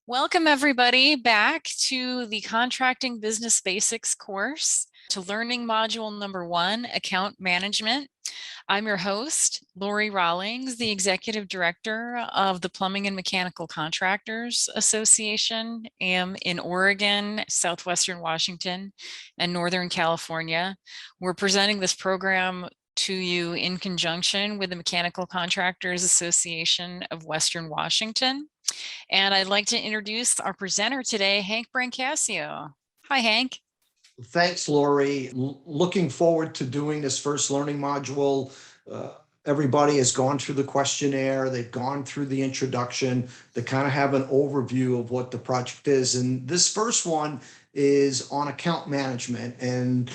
Welcome everybody back to the Contracting Business Basics course to learning module number 1, Account Management. I'm your host, Lori Rawlings, the Executive Director of the Plumbing and Mechanical Contractors Association. I am in Oregon, Southwestern Washington, and Northern California. We're presenting this program to you in conjunction with the Mechanical Contractors Association of Western Washington. And I'd like to introduce our presenter today, Hank Brancasio. Hi, Hank. Thanks, Lori. Looking forward to doing this first learning module. Everybody has gone through the questionnaire. They've gone through the introduction. They kind of have an overview of what the project is. And this first one is on account management, and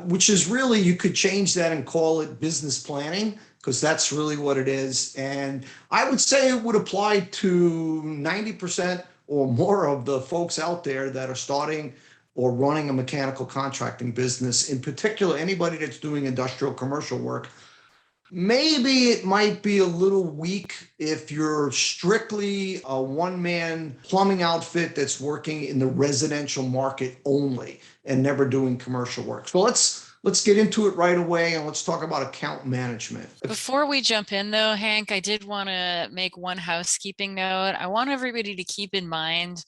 which is really, you could change that and call it business planning, because that's really what it is. And I would say it would apply to 90% or more of the folks out there that are starting or running a mechanical contracting business. In particular, anybody that's doing industrial commercial work. Maybe it might be a little weak if you're strictly a one-man plumbing outfit that's working in the residential market only and never doing commercial work. So let's get into it right away, and let's talk about account management. Before we jump in though, Hank, I did want to make one housekeeping note. I want everybody to keep in mind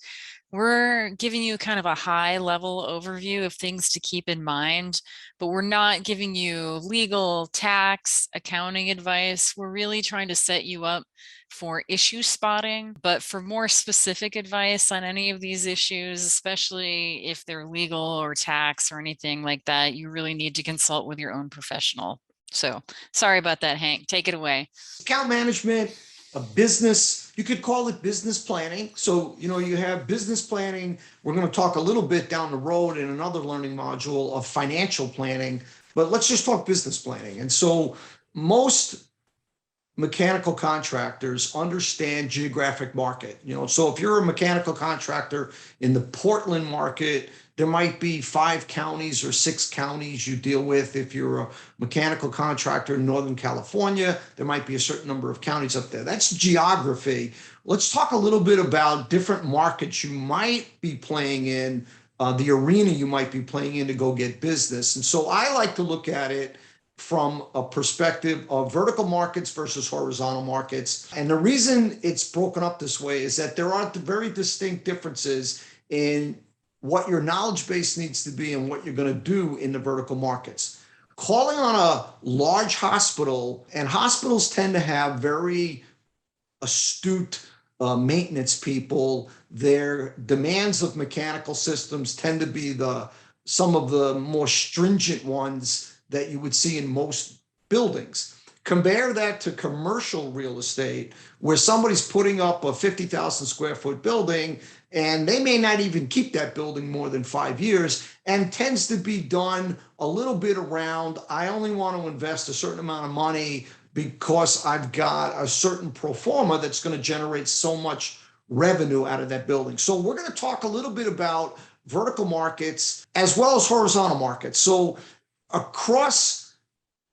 we're giving you kind of a high level overview of things to keep in mind, but we're not giving you legal, tax, accounting advice. We're really trying to set you up for issue spotting, but for more specific advice on any of these issues, especially if they're legal or tax or anything like that, you really need to consult with your own professional. So sorry about that, Hank. Take it away. Account management, a business, you could call it business planning. So, you have business planning. We're going to talk a little bit down the road in another learning module of financial planning, but let's just talk business planning. And so most mechanical contractors understand geographic market. So if you're a mechanical contractor in the Portland market, there might be 5 counties or 6 counties you deal with. If you're a mechanical contractor in Northern California, there might be a certain number of counties up there. That's geography. Let's talk a little bit about different markets you might be playing in, the arena you might be playing in to go get business. And so I like to look at it from a perspective of vertical markets versus horizontal markets. And the reason it's broken up this way is that there are very distinct differences in what your knowledge base needs to be and what you're going to do in the vertical markets. Calling on a large hospital, and hospitals tend to have very astute maintenance people. Their demands of mechanical systems tend to be some of the more stringent ones that you would see in most buildings. Compare that to commercial real estate, where somebody's putting up a 50,000 square foot building, and they may not even keep that building more than 5 years, and tends to be done a little bit around, I only want to invest a certain amount of money because I've got a certain pro forma that's going to generate so much revenue out of that building. So we're going to talk a little bit about vertical markets as well as horizontal markets. So across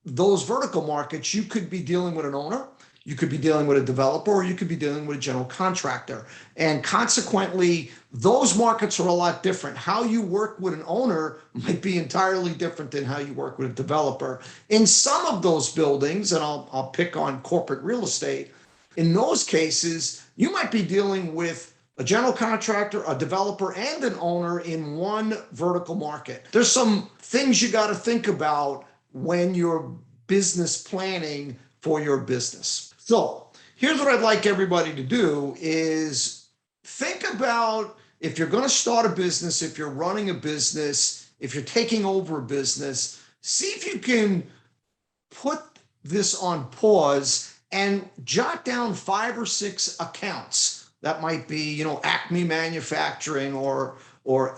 those vertical markets, you could be dealing with an owner, you could be dealing with a developer, or you could be dealing with a general contractor. And consequently, those markets are a lot different. How you work with an owner might be entirely different than how you work with a developer. In some of those buildings, and I'll pick on corporate real estate, in those cases, you might be dealing with a general contractor, a developer, and an owner in one vertical market. There's some things you got to think about when you're business planning for your business. So here's what I'd like everybody to do is think about, if you're going to start a business, if you're running a business, if you're taking over a business, see if you can put this on pause and jot down 5 or 6 accounts. That might be, Acme Manufacturing or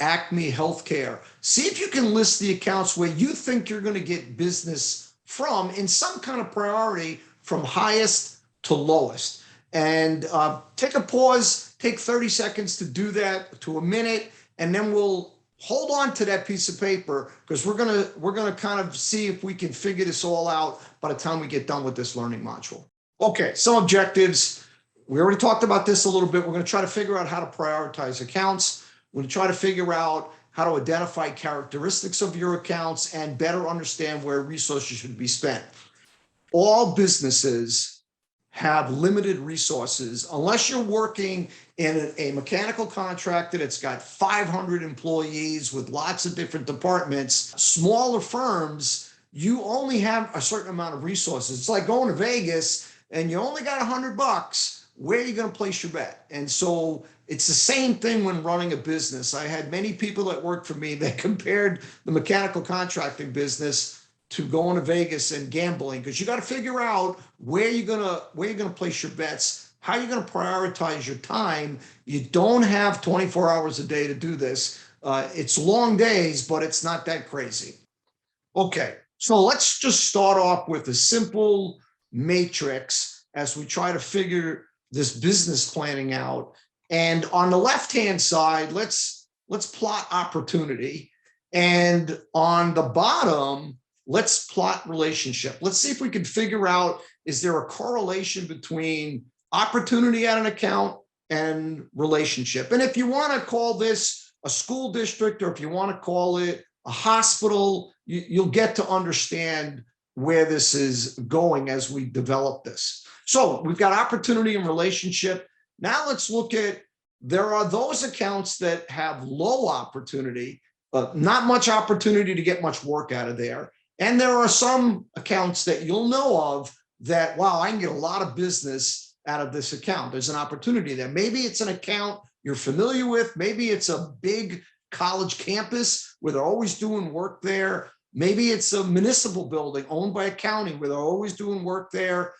Acme Healthcare. See if you can list the accounts where you think you're going to get business from in some kind of priority from highest to lowest. And take a pause, take 30 seconds to do that, to a minute, and then we'll hold on to that piece of paper, because we're gonna kind of see if we can figure this all out by the time we get done with this learning module. Okay, some objectives. We already talked about this a little bit. We're going to try to figure out how to prioritize accounts. We're going to try to figure out how to identify characteristics of your accounts and better understand where resources should be spent. All businesses have limited resources unless you're working in a mechanical contractor that's got 500 employees with lots of different departments. Smaller firms, you only have a certain amount of resources. It's like going to Vegas and you only got $100. Where are you going to place your bet? And so it's the same thing when running a business. I had many people that worked for me that compared the mechanical contracting business to going to Vegas and gambling, because you got to figure out where you're gonna place your bets, how you're gonna prioritize your time. You don't have 24 hours a day to do this. It's long days, but it's not that crazy. Okay, so let's just start off with a simple matrix as we try to figure this business planning out. And on the left-hand side, let's plot opportunity. And on the bottom, let's plot relationship. Let's see if we can figure out, is there a correlation between opportunity at an account and relationship? And if you want to call this a school district, or if you want to call it a hospital, you'll get to understand where this is going as we develop this. So we've got opportunity and relationship. Now let's look at, there are those accounts that have low opportunity, not much opportunity to get much work out of there. And there are some accounts that you'll know of that, wow, I can get a lot of business out of this account. There's an opportunity there. Maybe it's an account you're familiar with. Maybe it's a big college campus where they're always doing work there. Maybe it's a municipal building owned by a county where they're always doing work there.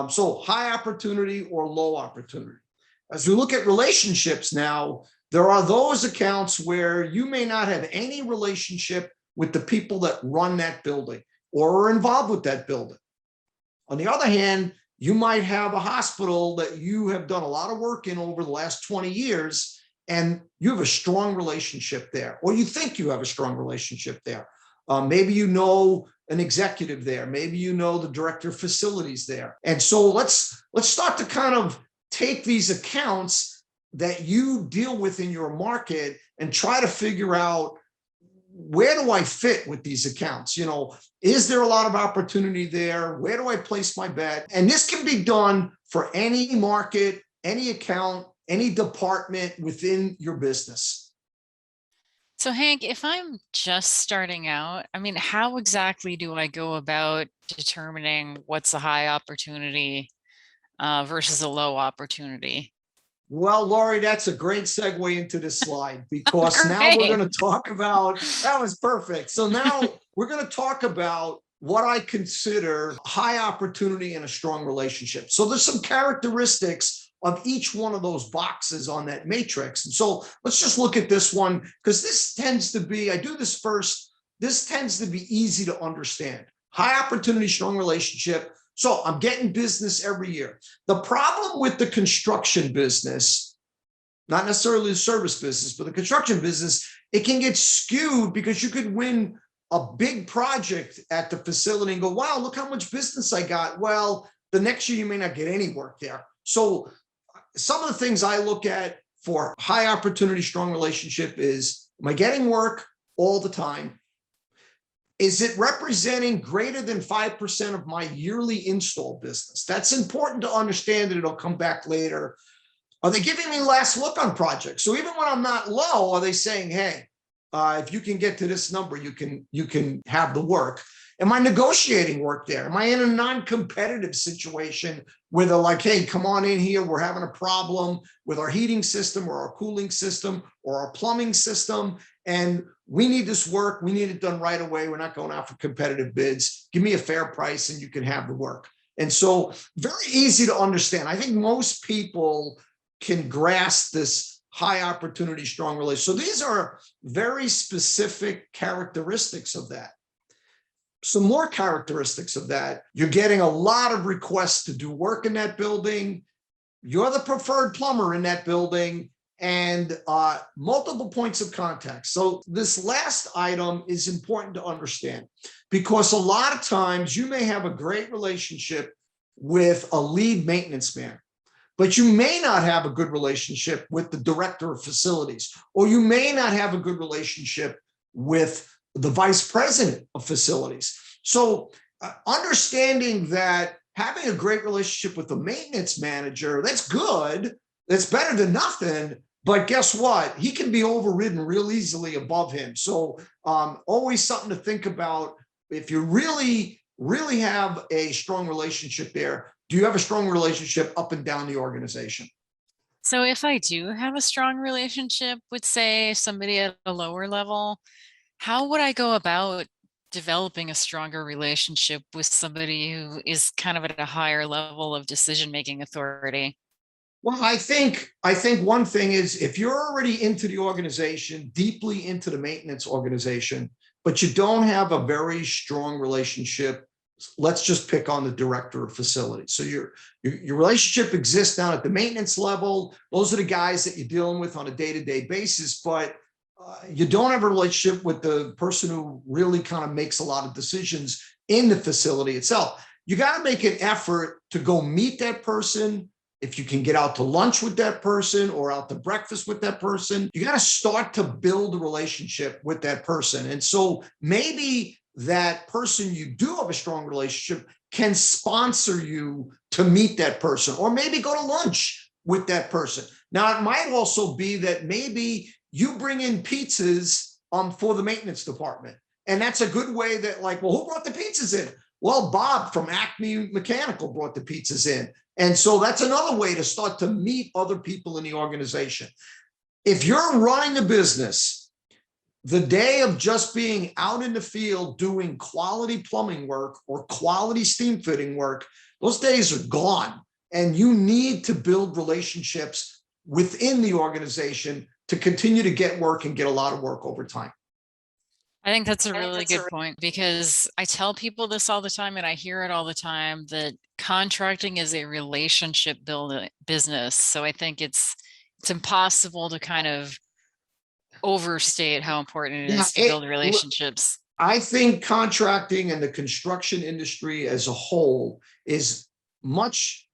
So high opportunity or low opportunity. As we look at relationships now, there are those accounts where you may not have any relationship with the people that run that building or are involved with that building. On the other hand, you might have a hospital that you have done a lot of work in over the last 20 years, and you have a strong relationship there, or you think you have a strong relationship there. Maybe you know an executive there. Maybe you know the director of facilities there. And so let's start to kind of take these accounts that you deal with in your market and try to figure out, where do I fit with these accounts? You know, is there a lot of opportunity there? Where do I place my bet? And this can be done for any market, any account, any department within your business. So Hank, if I'm just starting out, I mean, how exactly do I go about determining what's a high opportunity versus a low opportunity? Well, Laurie, that's a great segue into this slide, because now we're Great. going to talk about, that was perfect. So now we're going to talk about what I consider high opportunity and a strong relationship. So there's some characteristics of each one of those boxes on that matrix. And so let's just look at this one, because this tends to be, I do this first, this tends to be easy to understand. High opportunity, strong relationship. So I'm getting business every year. The problem with the construction business, not necessarily the service business, but the construction business, it can get skewed because you could win a big project at the facility and go, wow, look how much business I got. Well, the next year you may not get any work there. So some of the things I look at for high opportunity, strong relationship is, am I getting work all the time? Is it representing greater than 5% of my yearly install business? That's important to understand, and it'll come back later. Are they giving me last look on projects? So even when I'm not low, are they saying, hey, if you can get to this number, you can have the work? Am I negotiating work there? Am I in a non-competitive situation where they're like, hey, come on in here, we're having a problem with our heating system or our cooling system or our plumbing system, and we need this work, we need it done right away, we're not going out for competitive bids, give me a fair price and you can have the work. And so very easy to understand. I think most people can grasp this high opportunity, strong relationship. So these are very specific characteristics of that. Some more characteristics of that: you're getting a lot of requests to do work in that building, you're the preferred plumber in that building, and multiple points of contact. So this last item is important to understand, because a lot of times you may have a great relationship with a lead maintenance man, but you may not have a good relationship with the director of facilities, or you may not have a good relationship with the vice president of facilities. So understanding that having a great relationship with the maintenance manager, that's good. That's better than nothing. But guess what? He can be overridden real easily above him. So always something to think about. If you really, really have a strong relationship there, do you have a strong relationship up and down the organization? So if I do have a strong relationship with, say, somebody at a lower level, how would I go about developing a stronger relationship with somebody who is kind of at a higher level of decision-making authority? Well, I think one thing is if you're already into the organization, deeply into the maintenance organization, but you don't have a very strong relationship, let's just pick on the director of facilities. So your relationship exists down at the maintenance level. Those are the guys that you're dealing with on a day-to-day basis, but you don't have a relationship with the person who really kind of makes a lot of decisions in the facility itself. You got to make an effort to go meet that person. If you can get out to lunch with that person or out to breakfast with that person, you got to start to build a relationship with that person. And so maybe that person you do have a strong relationship can sponsor you to meet that person, or maybe go to lunch with that person. Now, it might also be that maybe you bring in pizzas for the maintenance department. And that's a good way that, like, well, who brought the pizzas in? Well, Bob from Acme Mechanical brought the pizzas in. And so that's another way to start to meet other people in the organization. If you're running a business, the day of just being out in the field doing quality plumbing work or quality steam fitting work, those days are gone. And you need to build relationships within the organization to continue to get work and get a lot of work over time. I think that's a really good point, because I tell people this all the time and I hear it all the time, that contracting is a relationship building business. So I think it's impossible to kind of overstate how important it Yeah, is to build relationships. I think contracting and the construction industry as a whole is much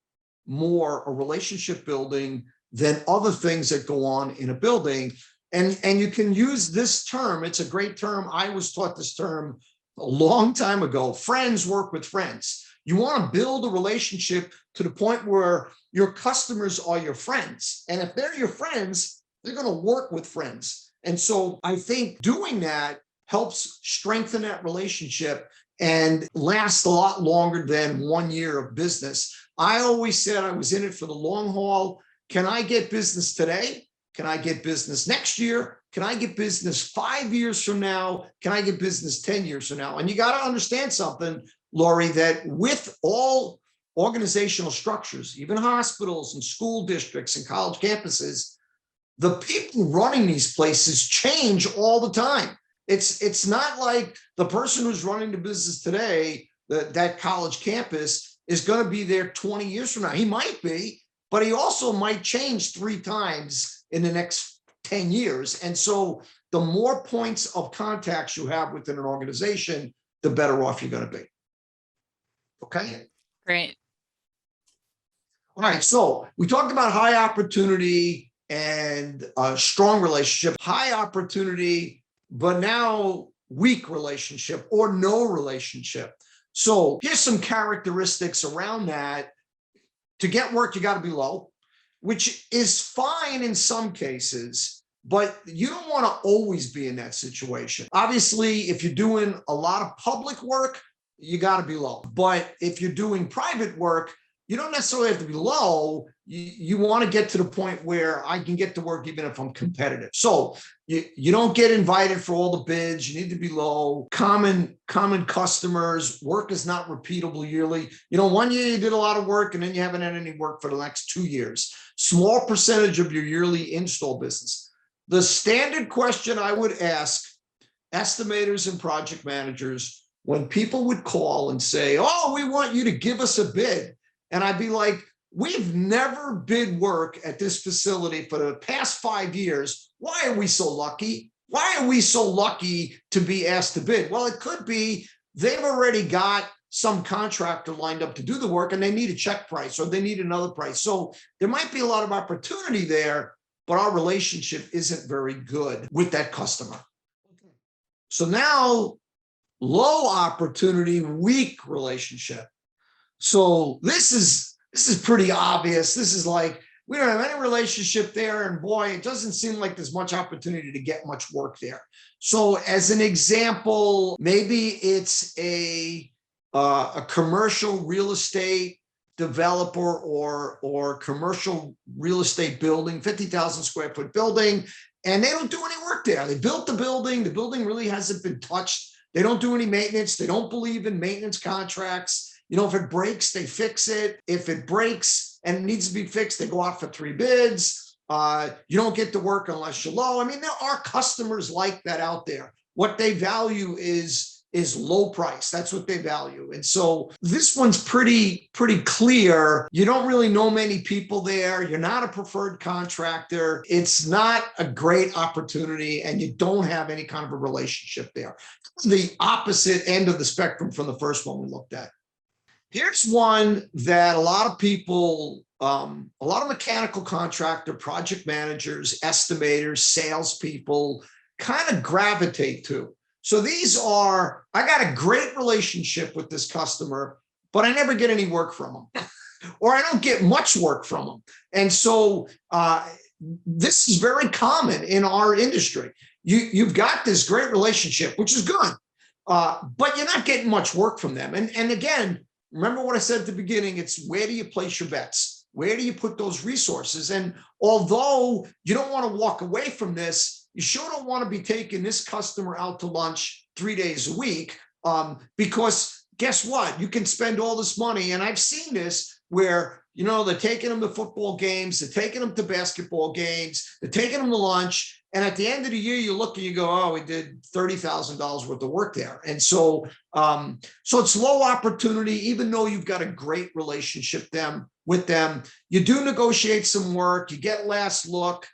more a relationship building than other things that go on in a building. And you can use this term. It's a great term. I was taught this term a long time ago. Friends work with friends. You want to build a relationship to the point where your customers are your friends. And if they're your friends, they're going to work with friends. And so I think doing that helps strengthen that relationship and last a lot longer than 1 year of business. I always said I was in it for the long haul. Can I get business today? Can I get business next year? Can I get business 5 years from now? Can I get business 10 years from now? And you got to understand something, Lori, that with all organizational structures, even hospitals and school districts and college campuses, the people running these places change all the time. It's not like the person who's running the business today, that college campus, is going to be there 20 years from now. He might be, but he also might change 3 times in the next 10 years. And so the more points of contacts you have within an organization, the better off you're going to be. Okay. Great. All right. So we talked about high opportunity and a strong relationship, high opportunity, but now weak relationship or no relationship. So here's some characteristics around that. To get work, you got to be low, which is fine in some cases, but you don't want to always be in that situation. Obviously, if you're doing a lot of public work, you got to be low. But if you're doing private work, you don't necessarily have to be low. You want to get to the point where I can get to work even if I'm competitive. So you don't get invited for all the bids. You need to be low. Common customers. Work is not repeatable yearly. 1 year you did a lot of work and then you haven't had any work for the next 2 years. Small percentage of your yearly install business. The standard question I would ask estimators and project managers when people would call and say, "Oh, we want you to give us a bid." And I'd be like, "We've never bid work at this facility for the past 5 years. Why are we so lucky? Why are we so lucky to be asked to bid?" Well, it could be they've already got some contractor lined up to do the work and they need a check price or they need another price. So there might be a lot of opportunity there, but our relationship isn't very good with that customer. So now, low opportunity, weak relationship. So this is pretty obvious. This is like, we don't have any relationship there, and boy, it doesn't seem like there's much opportunity to get much work there. So as an example, maybe it's a commercial real estate developer or commercial real estate building, 50,000 square foot building, and they don't do any work there. They built the building really hasn't been touched. They don't do any maintenance. They don't believe in maintenance contracts. You know, if it breaks, they fix it. If it breaks and it needs to be fixed, they go out for 3 bids. You don't get to work unless you're low. I mean, there are customers like that out there. What they value is low price. That's what they value. And so this one's pretty clear. You don't really know many people there. You're not a preferred contractor. It's not a great opportunity, and you don't have any kind of a relationship there. The opposite end of the spectrum from the first one we looked at. Here's one that a lot of people, a lot of mechanical contractor, project managers, estimators, salespeople kind of gravitate to. So these are, I got a great relationship with this customer, but I never get any work from them, or I don't get much work from them. And so this is very common in our industry. You've got this great relationship, which is good, but you're not getting much work from them. And again, remember what I said at the beginning, it's where do you place your bets? Where do you put those resources? And although you don't want to walk away from this, you sure don't want to be taking this customer out to lunch 3 days a week, because guess what? You can spend all this money. And I've seen this where, you know, they're taking them to football games, they're taking them to basketball games, they're taking them to lunch. And at the end of the year, you look and you go, oh, we did $30,000 worth of work there. And so, so it's low opportunity, even though you've got a great relationship with them. You do negotiate some work, you get last look.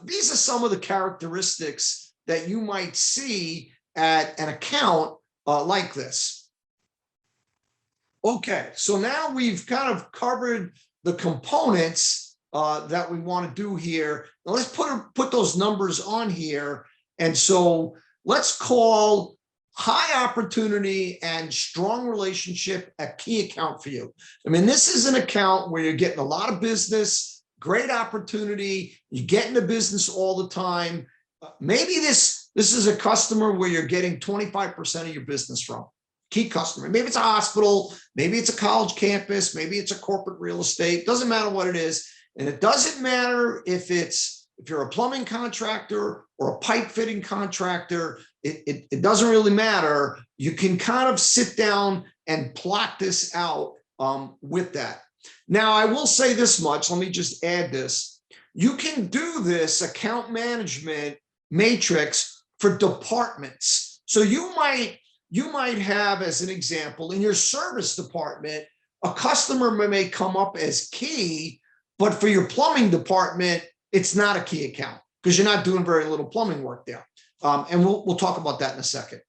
These are some of the characteristics that you might see at an account like this. Okay, so now we've kind of covered the components that we want to do here. Now let's put those numbers on here. And so let's call high opportunity and strong relationship a key account for you. I mean, this is an account where you're getting a lot of business, great opportunity, you get into business all the time. Maybe this is a customer where you're getting 25% of your business from. Key customer. Maybe it's a hospital, maybe it's a college campus, maybe it's a corporate real estate. Doesn't matter what it is. And it doesn't matter if you're a plumbing contractor or a pipe fitting contractor, it doesn't really matter. You can kind of sit down and plot this out with that. Now, I will say this much. Let me just add this. You can do this account management matrix for departments. So you might have, as an example, in your service department, a customer may come up as key, but for your plumbing department, it's not a key account because you're not doing very little plumbing work there. And we'll talk about that in a second.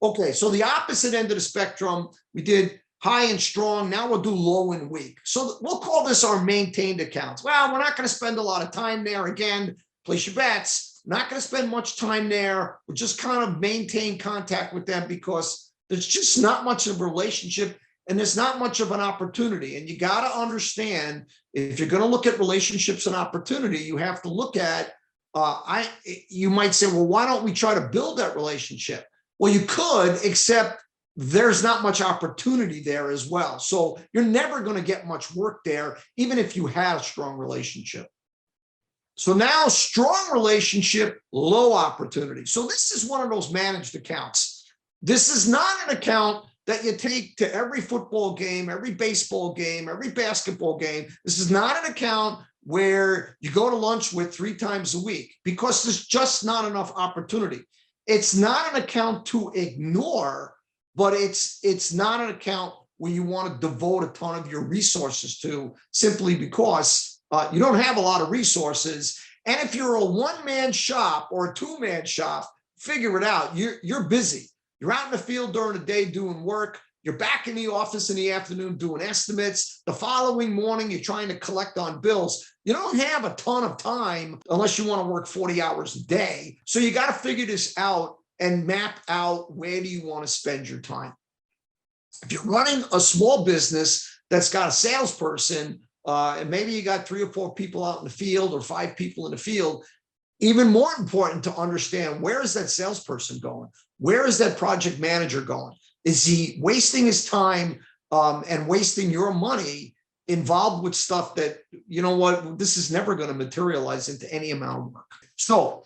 Okay, so the opposite end of the spectrum, we did high and strong. Now we'll do low and weak. So we'll call this our maintained accounts. Well, we're not going to spend a lot of time there. Again, place your bets. Not going to spend much time there. We'll just kind of maintain contact with them because there's just not much of a relationship and there's not much of an opportunity. And you got to understand, if you're going to look at relationships and opportunity, you have to look at, you might say, well, why don't we try to build that relationship? Well, you could, except there's not much opportunity there as well. So you're never going to get much work there, even if you had a strong relationship. So now strong relationship, low opportunity. So this is one of those managed accounts. This is not an account that you take to every football game, every baseball game, every basketball game. This is not an account where you go to lunch with 3 times a week because there's just not enough opportunity. It's not an account to ignore, but it's not an account where you want to devote a ton of your resources to simply because you don't have a lot of resources. And if you're a one-man shop or a two-man shop, figure it out. You're busy. You're out in the field during the day doing work. You're back in the office in the afternoon doing estimates. The following morning, you're trying to collect on bills. You don't have a ton of time unless you want to work 40 hours a day. So you got to figure this out and map out where do you want to spend your time. If you're running a small business that's got a salesperson, and maybe you got 3 or 4 people out in the field or 5 people in the field, even more important to understand, where is that salesperson going? Where is that project manager going? Is he wasting his time and wasting your money involved with stuff that, you know what, this is never going to materialize into any amount of work? So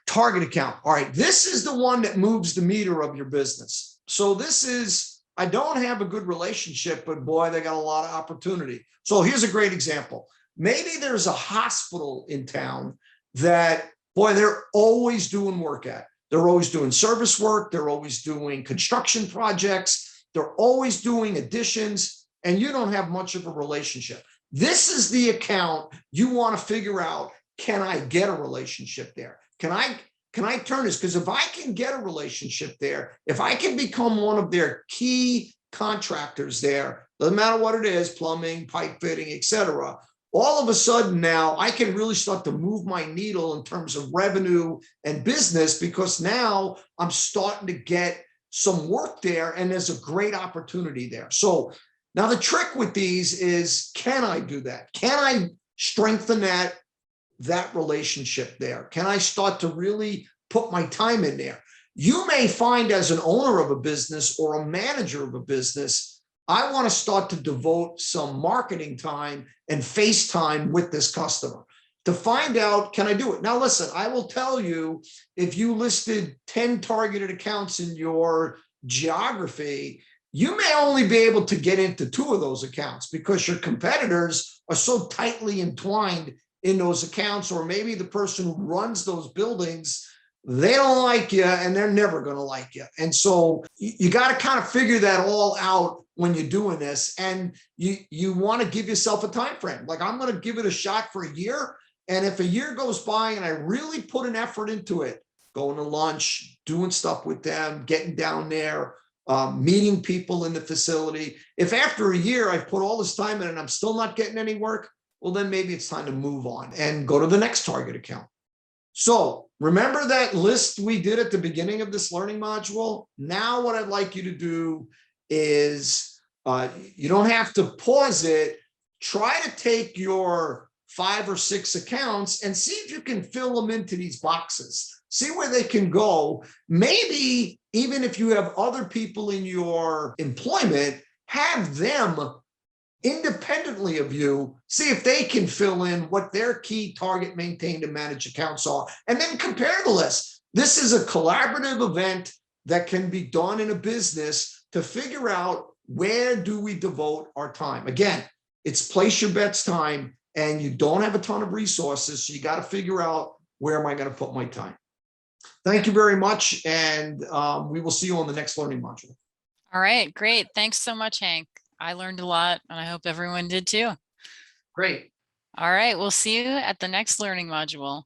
target account. All right, this is the one that moves the meter of your business. So this is, I don't have a good relationship, but boy, they got a lot of opportunity. So here's a great example. Maybe there's a hospital in town that, boy, they're always doing work at. They're always doing service work. They're always doing construction projects. They're always doing additions, and you don't have much of a relationship. This is the account you want to figure out, can I get a relationship there? Can I turn this? Because if I can get a relationship there, if I can become one of their key contractors there, doesn't matter what it is, plumbing, pipe fitting, etc., all of a sudden now I can really start to move my needle in terms of revenue and business, because now I'm starting to get some work there and there's a great opportunity there. So now the trick with these is, can I do that? Can I strengthen that relationship there? Can I start to really put my time in there? You may find, as an owner of a business or a manager of a business, I want to start to devote some marketing time and face time with this customer to find out, can I do it? Now, listen, I will tell you, if you listed 10 targeted accounts in your geography, you may only be able to get into 2 of those accounts because your competitors are so tightly entwined in those accounts, or maybe the person who runs those buildings, they don't like you and they're never going to like you. And so you got to kind of figure that all out when you're doing this. And you want to give yourself a time frame. Like, I'm going to give it a shot for a year. And if a year goes by and I really put an effort into it, going to lunch, doing stuff with them, getting down there, meeting people in the facility. If after a year I've put all this time in and I'm still not getting any work, well, then maybe it's time to move on and go to the next target account. So remember that list we did at the beginning of this learning module? Now what I'd like you to do is, you don't have to pause it. Try to take your 5 or 6 accounts and see if you can fill them into these boxes. See where they can go. Maybe even if you have other people in your employment, have them independently of you, see if they can fill in what their key target maintained and managed accounts are, and then compare the list. This is a collaborative event that can be done in a business to figure out, where do we devote our time? Again, it's place your bets time, and you don't have a ton of resources, so you got to figure out, where am I going to put my time? Thank you very much, and we will see you on the next learning module. All right, great. Thanks so much, Hank. I learned a lot, and I hope everyone did too. Great. All right, we'll see you at the next learning module.